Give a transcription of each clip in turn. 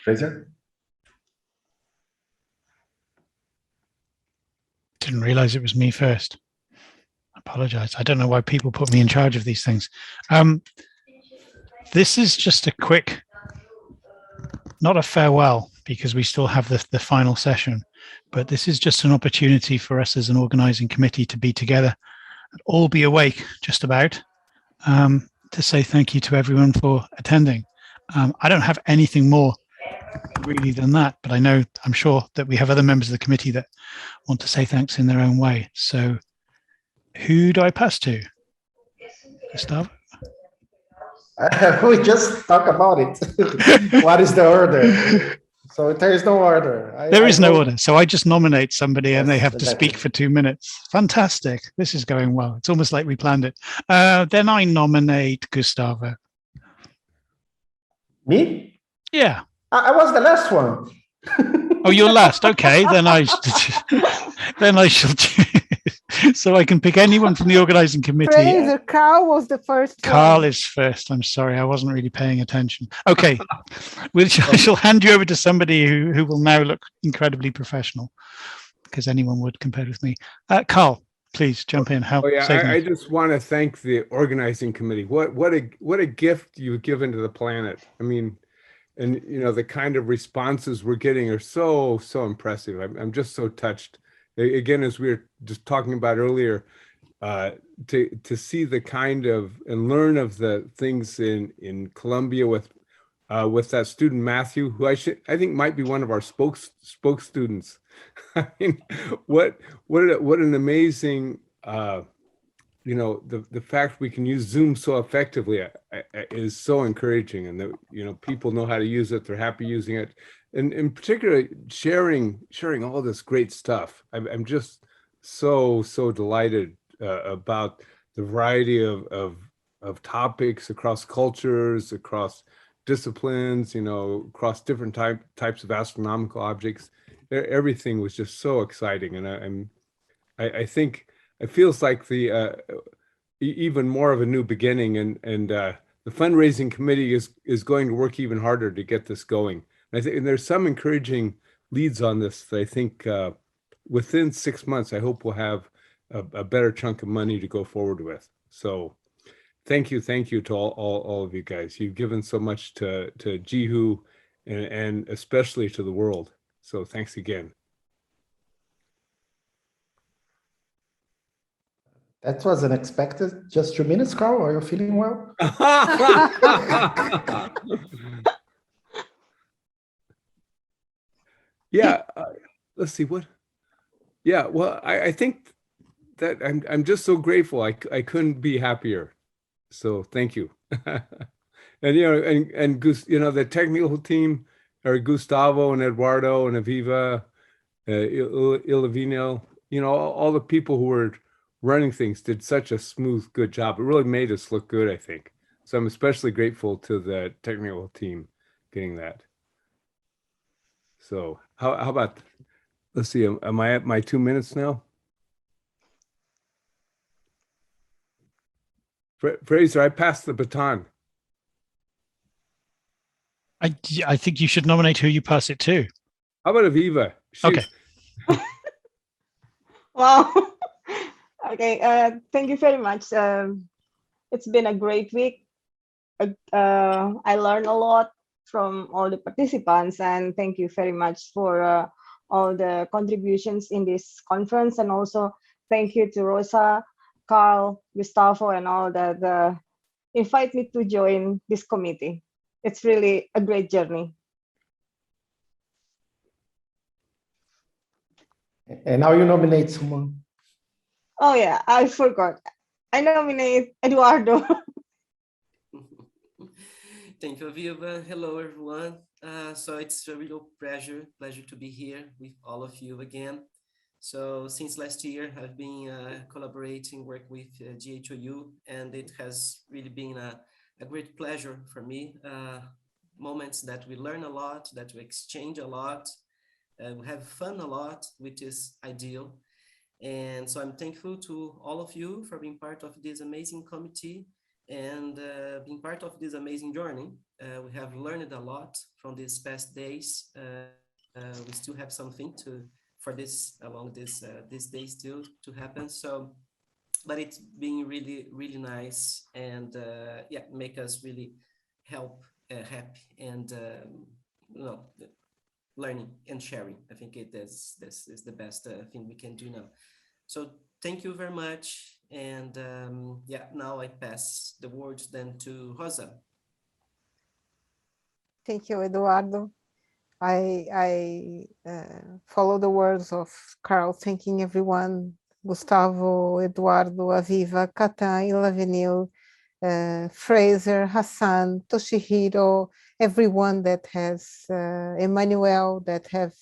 Fraser? Didn't realize it was me first. I apologize. I don't know why people put me in charge of these things. This is just a quick, not a farewell, because we still have the final session, but this is just an opportunity for us as an organizing committee to be together, all be awake just about, to say thank you to everyone for attending. I don't have anything more really than that, but I'm sure that we have other members of the committee that want to say thanks in their own way. So who do I pass to? Gustavo? We just talk about it. What is the order? So there is no order. There is no order. So I just nominate somebody and they have to exactly. speak for 2 minutes. Fantastic. This is going well. It's almost like we planned it. Then I nominate Gustavo. Me? Yeah. I was the last one. Oh, you're last. Okay. Then I shall so I can pick anyone from the organizing committee. Fraser, Carl was the first Carl one. is first. I'm sorry, I wasn't really paying attention. Okay, I shall hand you over to somebody who will now look incredibly professional, because anyone would compared with me. Carl, please jump in. Help. I just want to thank the organizing committee. What a gift you've given to the planet. I mean, and the kind of responses we're getting are so impressive. I'm just so touched. Again, as we were just talking about earlier, to see the kind of and learn of the things in Colombia with that student Matthew, who I think might be one of our spoke students. I mean, what an amazing the fact we can use Zoom so effectively is so encouraging, and that people know how to use it, they're happy using it. And in particular, sharing all this great stuff. I'm just so delighted about the variety of topics across cultures, across disciplines, across different types of astronomical objects. Everything was just so exciting, and I think it feels like the even more of a new beginning, and the fundraising committee is going to work even harder to get this going. And there's some encouraging leads on this that I think within 6 months, I hope we'll have a better chunk of money to go forward with. So thank you to all of you guys. You've given so much to GHOU and especially to the world. So thanks again. That was unexpected. Just 2 minutes, Carl. Are you feeling well? Yeah, let's see what. Yeah, well, I think that I'm just so grateful. I couldn't be happier. So thank you. And and the technical team are Gustavo and Eduardo and Aviva, Ilavino. All the people who were running things did such a smooth, good job. It really made us look good, I think. So I'm especially grateful to the technical team getting that. So how about, let's see, am I at my 2 minutes now? Fraser, I passed the baton. I think you should nominate who you pass it to. How about Aviva? Okay. Wow. Okay. Thank you very much. It's been a great week. I learned a lot from all the participants, and thank you very much for all the contributions in this conference. And also thank you to Rosa, Carl, Gustavo, and all that invite me to join this committee. It's really a great journey. And now you nominate someone. Oh yeah, I forgot. I nominate Eduardo. Thank you, Aviva. Hello, everyone. So it's a real pleasure to be here with all of you again. So since last year, I've been collaborating, work with GHOU, and it has really been a great pleasure for me. Moments that we learn a lot, that we exchange a lot, we have fun a lot, which is ideal. And so I'm thankful to all of you for being part of this amazing committee. and being part of this amazing journey. We have learned a lot from these past days. We still have something for this along these days still to happen. So, but it's been really nice, and yeah, make us really happy, and you know, learning and sharing. I think this is the best thing we can do now. So thank you very much. And yeah, now I pass the words then to Rosa. Thank you, Eduardo. I follow the words of Carl, thanking everyone, Gustavo, Eduardo, Aviva, Katan, Ilavenil, Fraser, Hassan, Toshihiro, everyone that has, Emmanuel, that have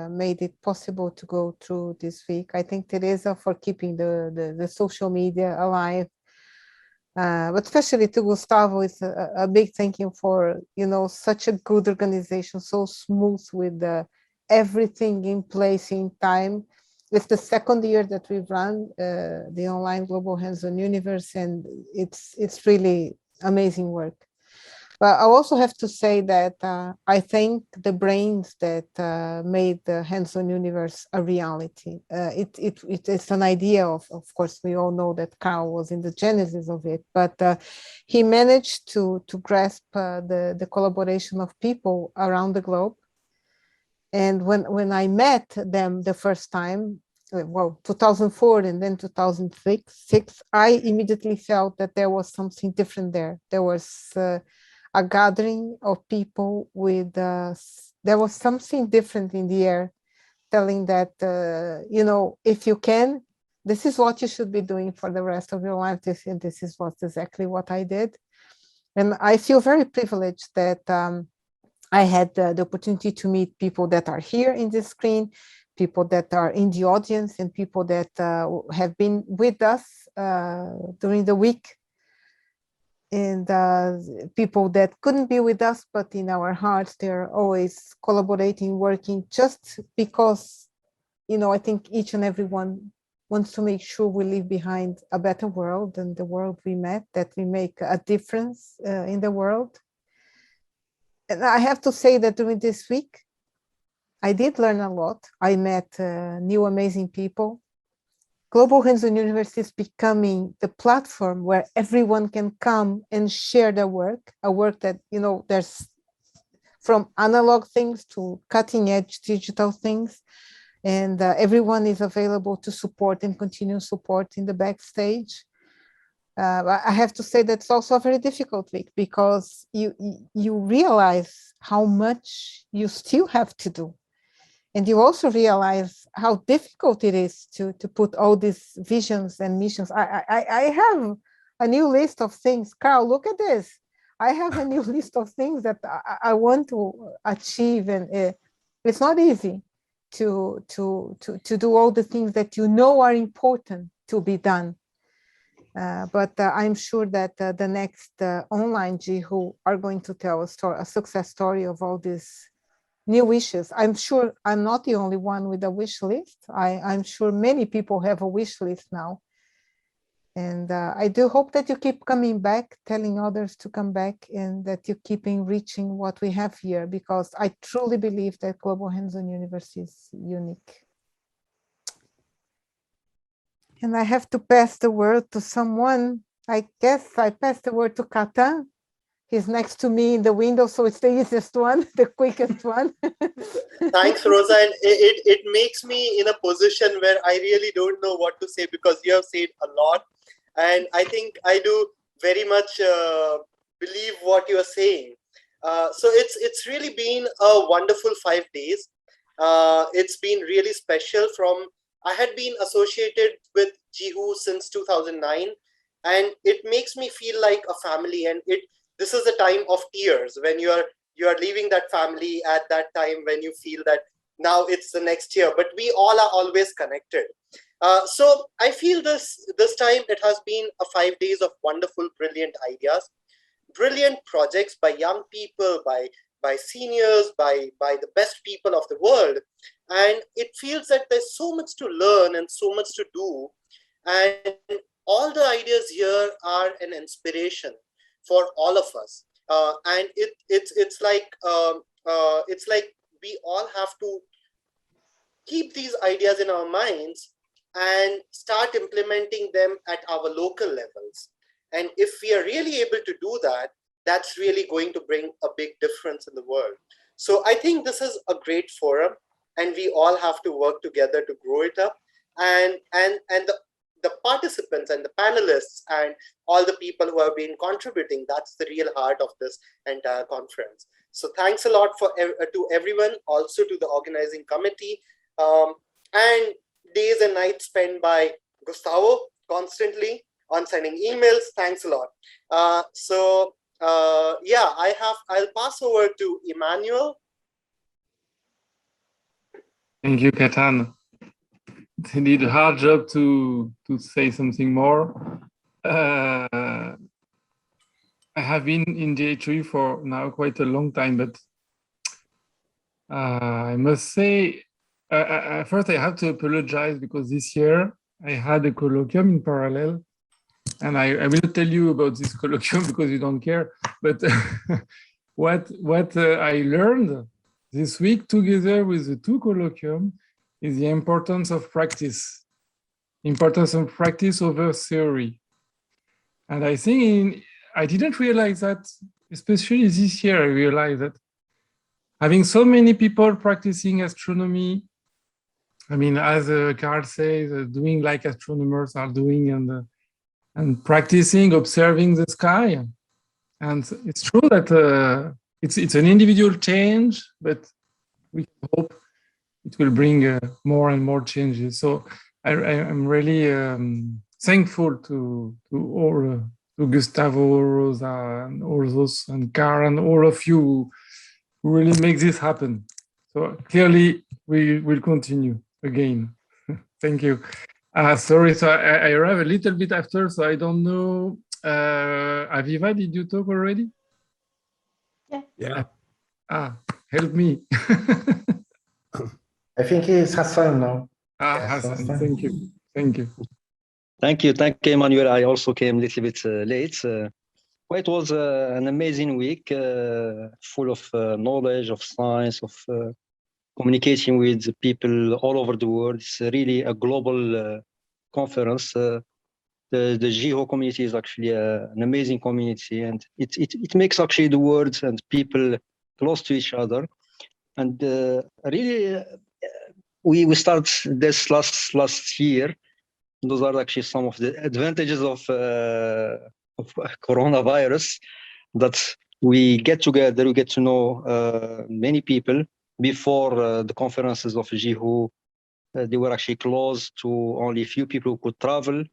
made it possible to go through this week. I thank Teresa for keeping the social media alive. But especially to Gustavo, it's a big thank you for, you know, such a good organization, so smooth with everything in place in time. It's the second year that we've run the online Global Hands-on Universe, and it's really amazing work. But I also have to say that I thank the brains that made the Hands-on Universe a reality. It's an idea of course, we all know that Carl was in the genesis of it, but he managed to grasp the collaboration of people around the globe. And when I met them the first time, well, 2004 and then 2006, I immediately felt that there was something different there. There was a gathering of people with, there was something different in the air, telling that, you know, if you can, this is what you should be doing for the rest of your life. This is exactly what I did. And I feel very privileged that I had the opportunity to meet people that are here in this screen, people that are in the audience, and people that have been with us during the week, and people that couldn't be with us, but in our hearts, they're always collaborating, working, just because, you know, I think each and every one wants to make sure we leave behind a better world than the world we met, that we make a difference in the world. And I have to say that during this week, I did learn a lot. I met new amazing people. Global Hands-on University is becoming the platform where everyone can come and share their work, a work that, you know, there's from analog things to cutting edge digital things. And everyone is available to support and continue supporting the backstage. I have to say that's also a very difficult week, because you realize how much you still have to do. And you also realize how difficult it is to put all these visions and missions. I have a new list of things. Carl, look at this. I have a new list of things that I want to achieve. And it's not easy to do all the things that you know are important to be done. But I'm sure that the next online GHOU are going to tell a success story of all these new wishes. I'm sure I'm not the only one with a wish list. I'm sure many people have a wish list now. And I do hope that you keep coming back, telling others to come back, and that you keep enriching what we have here, because I truly believe that Global Hands-on University is unique. And I have to pass the word to someone. I guess I pass the word to Katan. He's next to me in the window, so it's the easiest one, the quickest one. Thanks, Rosa. And it makes me in a position where I really don't know what to say, because you have said a lot. And I think I do very much believe what you are saying. So it's really been a wonderful 5 days. It's been really special. I had been associated with GHOU since 2009, and it makes me feel like a family. And this is a time of tears when you are leaving that family at that time, when you feel that now it's the next year, but we all are always connected. So I feel this time it has been a 5 days of wonderful, brilliant ideas, brilliant projects by young people, by seniors, by the best people of the world. And it feels that there's so much to learn and so much to do. And all the ideas here are an inspiration for all of us. And it's like we all have to keep these ideas in our minds and start implementing them at our local levels. And if we are really able to do that, that's really going to bring a big difference in the world. So I think this is a great forum, and we all have to work together to grow it up. And the participants and the panelists and all the people who have been contributing, that's the real heart of this entire conference. So thanks a lot to everyone, also to the organizing committee, and days and nights spent by Gustavo constantly on sending emails. Thanks a lot. Yeah, I'll pass over to Emmanuel. Thank you, Katan. It's indeed a hard job to say something more. I have been in GHOU for now quite a long time, but I must say, first I have to apologize because this year I had a colloquium in parallel, and I will tell you about this colloquium because you don't care. But what I learned this week together with the two colloquium is the importance of practice over theory. And I think I didn't realize that, especially this year, I realized that having so many people practicing astronomy, I mean, as Carl says, doing like astronomers are doing and practicing, observing the sky. And it's true that it's an individual change, but we hope it will bring more and more changes. So I'm really thankful to all, to Gustavo, Rosa, and all those, and Karen, all of you who really make this happen. So clearly we will continue again. Thank you. Sorry, so I arrived a little bit after, so I don't know. Aviva, did you talk already? Yeah. Help me. I think it's Hassan now. Hassan, thank you. Thank you. Thank you, Emmanuel. I also came a little bit late. It was an amazing week, full of knowledge, of science, of communicating with people all over the world. It's really a global conference. The GHOU community is actually an amazing community, and it makes actually the world and people close to each other. And really, we start this last year. Those are actually some of the advantages of coronavirus, that we get together, we get to know many people. Before the conferences of GHOU, they were actually closed to only a few people who could travel.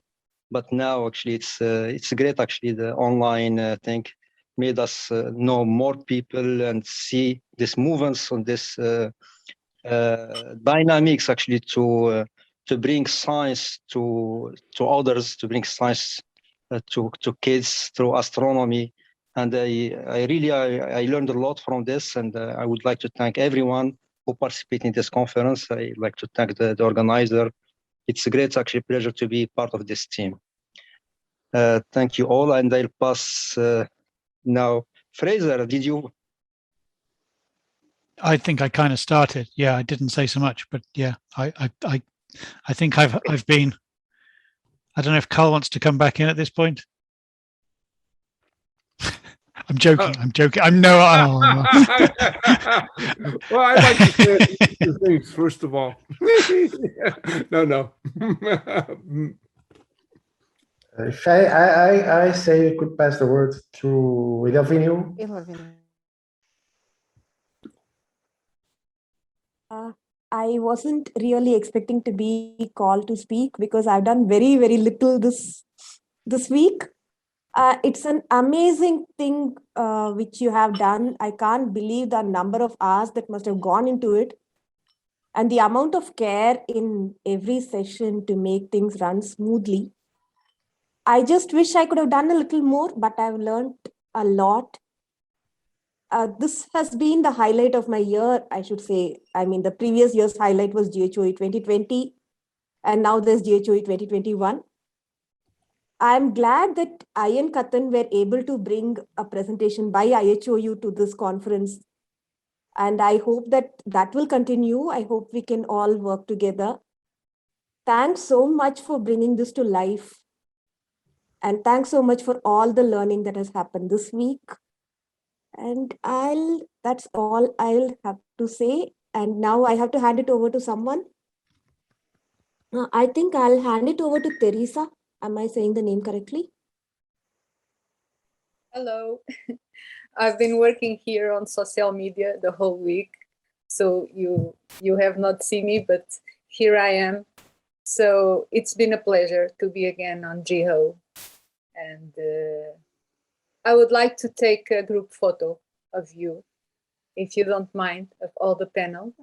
But now actually it's great. Actually, the online thing made us know more people and see these movements on this dynamics actually to bring science to others, to bring science to kids through astronomy. And I really learned a lot from this, and I would like to thank everyone who participated in this conference. I'd like to thank the organizer. It's a great actually pleasure to be part of this team. Thank you all, and I'll pass now. Fraser, did you? I think I kind of started. Yeah, I didn't say so much, but yeah, I think I've been. I don't know if Carl wants to come back in at this point. I'm joking. I'm joking. I'm no. Well, I'd like to say a few things first of all. No. If I say you could pass the word to Ilavinu. I wasn't really expecting to be called to speak because I've done very, very little this week. It's an amazing thing which you have done. I can't believe the number of hours that must have gone into it, and the amount of care in every session to make things run smoothly. I just wish I could have done a little more, but I've learned a lot. This has been the highlight of my year, I should say. I mean, the previous year's highlight was GHOU 2020, and now there's GHOU 2021. I'm glad that I and Katan were able to bring a presentation by IHOU to this conference. And I hope that that will continue. I hope we can all work together. Thanks so much for bringing this to life. And thanks so much for all the learning that has happened this week. And that's all I'll have to say. And now I have to hand it over to someone. I think I'll hand it over to Teresa. Am I saying the name correctly? Hello. I've been working here on social media the whole week. So you have not seen me, but here I am. So it's been a pleasure to be again on GHOU. And I would like to take a group photo of you, if you don't mind, of all the panel.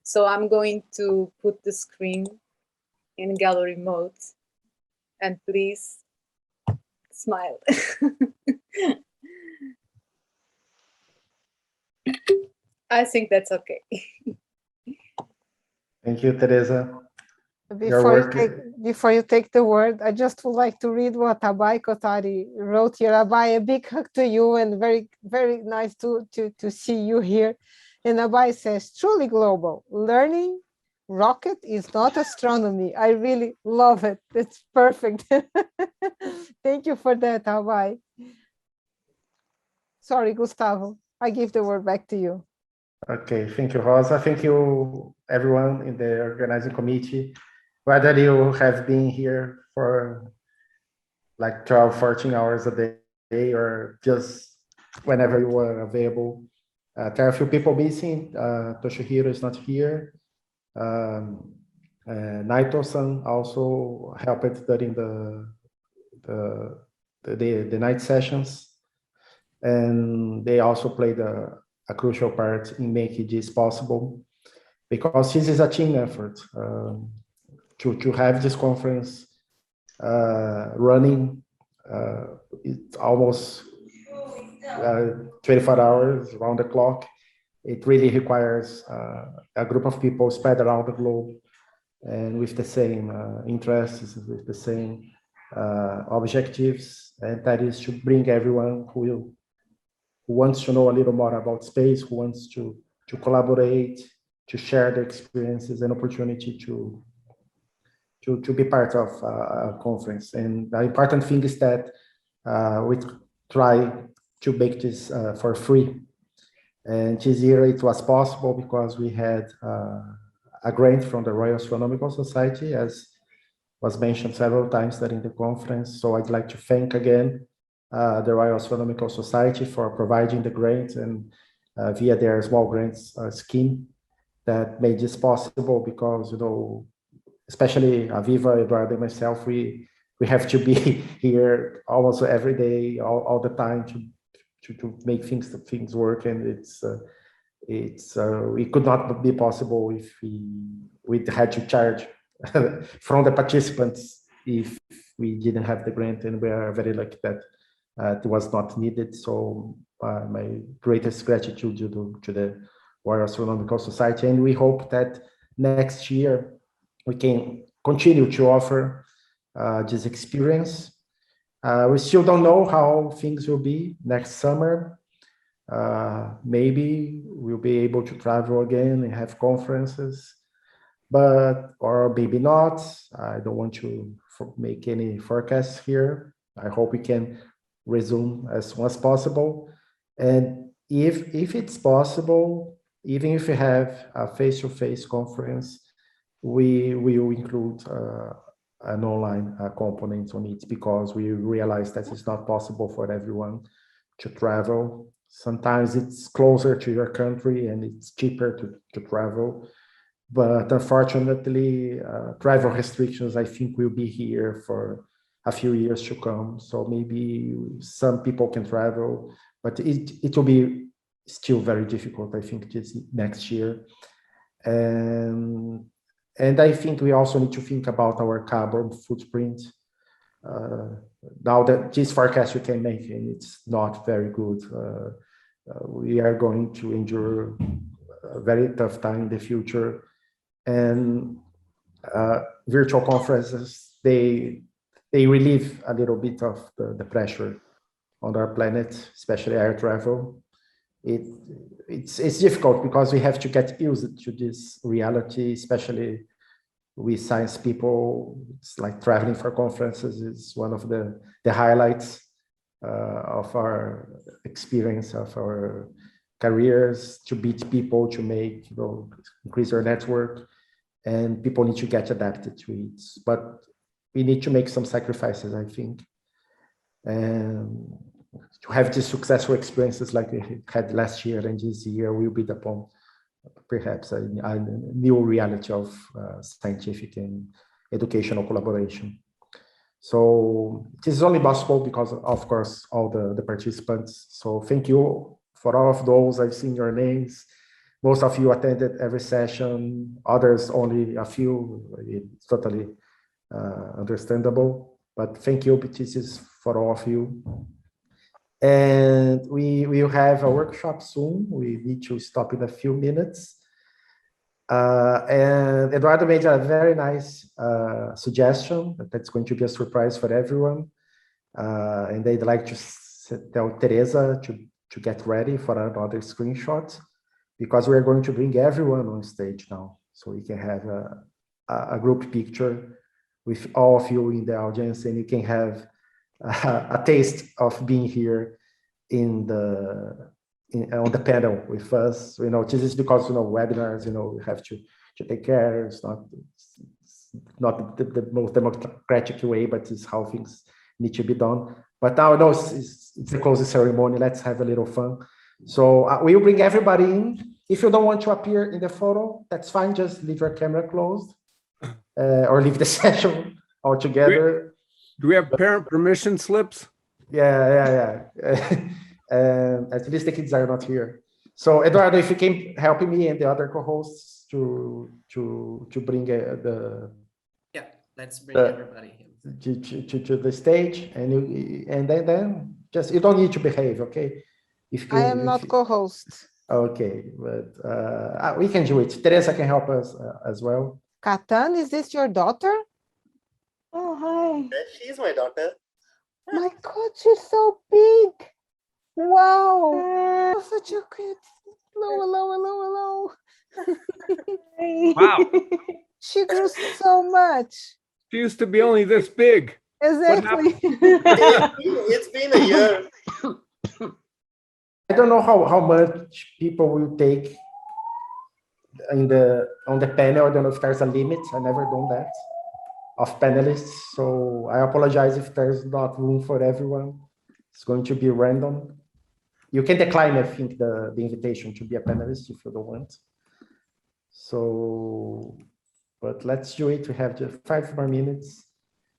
So I'm going to put the screen in gallery mode. And please smile. I think that's okay. Thank you, Teresa. Before you take the word, I just would like to read what Abai Kotari wrote here. Abai, a big hug to you, and very, very nice to see you here. And Abai says, truly global. Learning rocket is not astronomy. I really love it. It's perfect. Thank you for that, Abai. Sorry, Gustavo. I give the word back to you. Okay, thank you, Rosa. Thank you, everyone in the organizing committee. Whether you have been here for like 12, 14 hours a day or just whenever you were available. There are a few people missing. Toshihiro is not here. Naito-san also helped during the night sessions. And they also played a crucial part in making this possible, because this is a team effort. To have this conference running, it's almost 24 hours around the clock. It really requires a group of people spread around the globe and with the same interests, with the same objectives, and that is to bring everyone who wants to know a little more about space, who wants to collaborate, to share their experiences, an opportunity to be part of a conference. And the important thing is that we try to make this for free. And this year it was possible because we had a grant from the Royal Astronomical Society, as was mentioned several times during the conference. So I'd like to thank again the Royal Astronomical Society for providing the grant, and via their small grants scheme that made this possible, because, you know, especially Aviva, Eduardo, and myself, we have to be here almost every day, all the time to make things work, and it could not be possible if we had to charge from the participants if we didn't have the grant, and we are very lucky that it was not needed. So my greatest gratitude to the Royal Astronomical Society, and we hope that next year we can continue to offer this experience. We still don't know how things will be next summer. Maybe we'll be able to travel again and have conferences, or maybe not. I don't want to make any forecasts here. I hope we can resume as soon as possible. And if it's possible, even if we have a face-to-face conference, we will include an online component on it, because we realize that it's not possible for everyone to travel. Sometimes it's closer to your country and it's cheaper to travel. But unfortunately, travel restrictions, I think, will be here for a few years to come. So maybe some people can travel, but it will be still very difficult, I think, this next year. And I think we also need to think about our carbon footprint. Now that this forecast you can make, and it's not very good. We are going to endure a very tough time in the future. And virtual conferences, they they relieve a little bit of the pressure on our planet, especially air travel. It's difficult because we have to get used to this reality, especially we science people. It's like traveling for conferences is one of the highlights of our experience, of our careers, to meet people, to make, increase our network, and people need to get adapted to it. But we need to make some sacrifices, I think, and to have these successful experiences like we had last year and this year will be upon perhaps a new reality of scientific and educational collaboration. So this is only possible because, of course, all the participants. So thank you for all of those. I've seen your names. Most of you attended every session, others only a few. It's totally understandable, but thank you, this is for all of you. And we will have a workshop soon. We need to stop in a few minutes. And Eduardo made a very nice suggestion that's going to be a surprise for everyone. And they'd like to tell Teresa to get ready for another screenshot, because we're going to bring everyone on stage now. So we can have a group picture with all of you in the audience, and you can have a taste of being here on the panel with us. This is because webinars, we have to take care. It's not the most democratic way, but it's how things need to be done. But now it's the closing ceremony. Let's have a little fun. So we'll bring everybody in. If you don't want to appear in the photo, that's fine. Just leave your camera closed or leave the session altogether. Do we have parent permission slips? Yeah. At least the kids are not here. So Eduardo, if you can help me and the other co-hosts to bring let's bring everybody to the stage, and then just you don't need to behave, okay? I am not co-host. Okay, but we can do it. Teresa can help us as well. Katan, is this your daughter? Oh, hi. She's my daughter. My God, she's so big. Wow. Such a cute. Hello. Wow. She grew so much. She used to be only this big. Exactly. It's been a year. I don't know how much people will take on the panel. I don't know if there's a limit. I never done that of panelists. So I apologize if there's not room for everyone. It's going to be random. You can decline, I think, the invitation to be a panelist if you don't want. So, but let's do it. We have just 5 more minutes.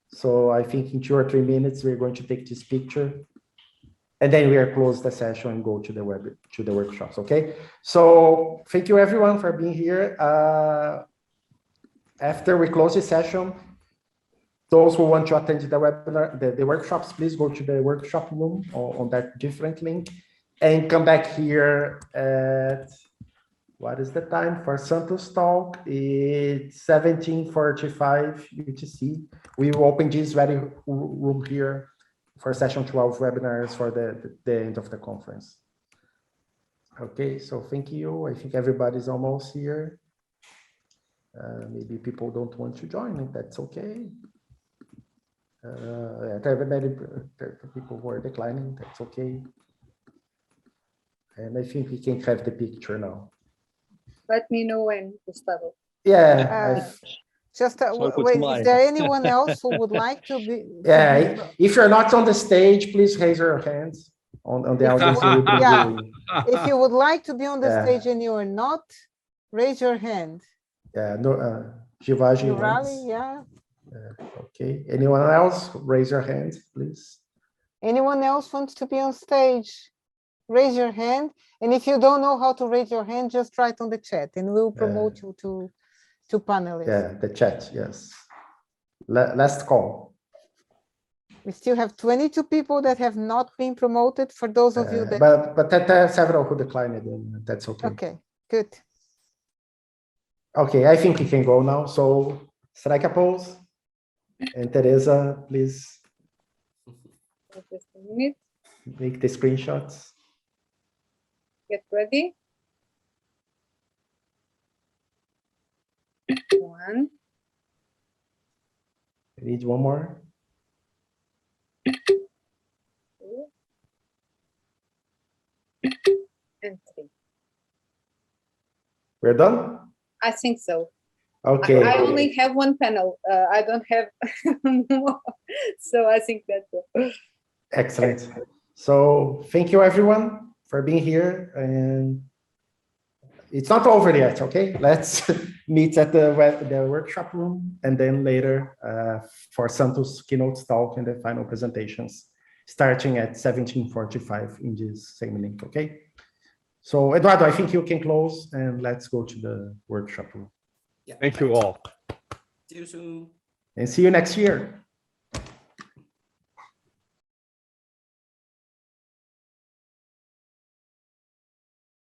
So I think in 2 or 3 minutes, we're going to take this picture. And then we are close the session and go to the workshops, okay? So thank you everyone for being here. After we close the session, those who want to attend the webinar, the workshops, please go to the workshop room on that different link and come back here at, what is the time for Santos talk? It's 17:45 UTC. We will open this very room here for session 12 webinars for the end of the conference. Okay, so thank you. I think everybody's almost here. Maybe people don't want to join, and that's okay. There are many people who are declining, that's okay. And I think we can have the picture now. Let me know when, Gustavo. Yeah. Just wait, is there anyone else who would like to be? Yeah, if you're not on the stage, please raise your hands on the audience. If you would like to be on the stage and you are not, raise your hand. Yeah, no, Givagi, yeah. Okay, anyone else? Raise your hand, please. Anyone else wants to be on stage? Raise your hand. And if you don't know how to raise your hand, just write on the chat and we'll promote you to panelists. Yeah, the chat, yes. Last call. We still have 22 people that have not been promoted. For those of you that... But there are several who declined it, and that's okay. Okay, good. Okay, I think we can go now. So, strike a pose. And Teresa, please Just a minute. make the screenshots. Get ready. 1. I need one more. 2. And 3. We're done? I think so. Okay. I only have one panel. I don't have more. So I think that's all. Excellent. So thank you everyone for being here, and it's not over yet. Okay, let's meet at the workshop room, and then later for Santos' keynote talk and the final presentations, starting at 17:45 in this same link. Okay. So Eduardo, I think you can close, and let's go to the workshop room. Yeah, Thank you all. See you soon. And see you next year.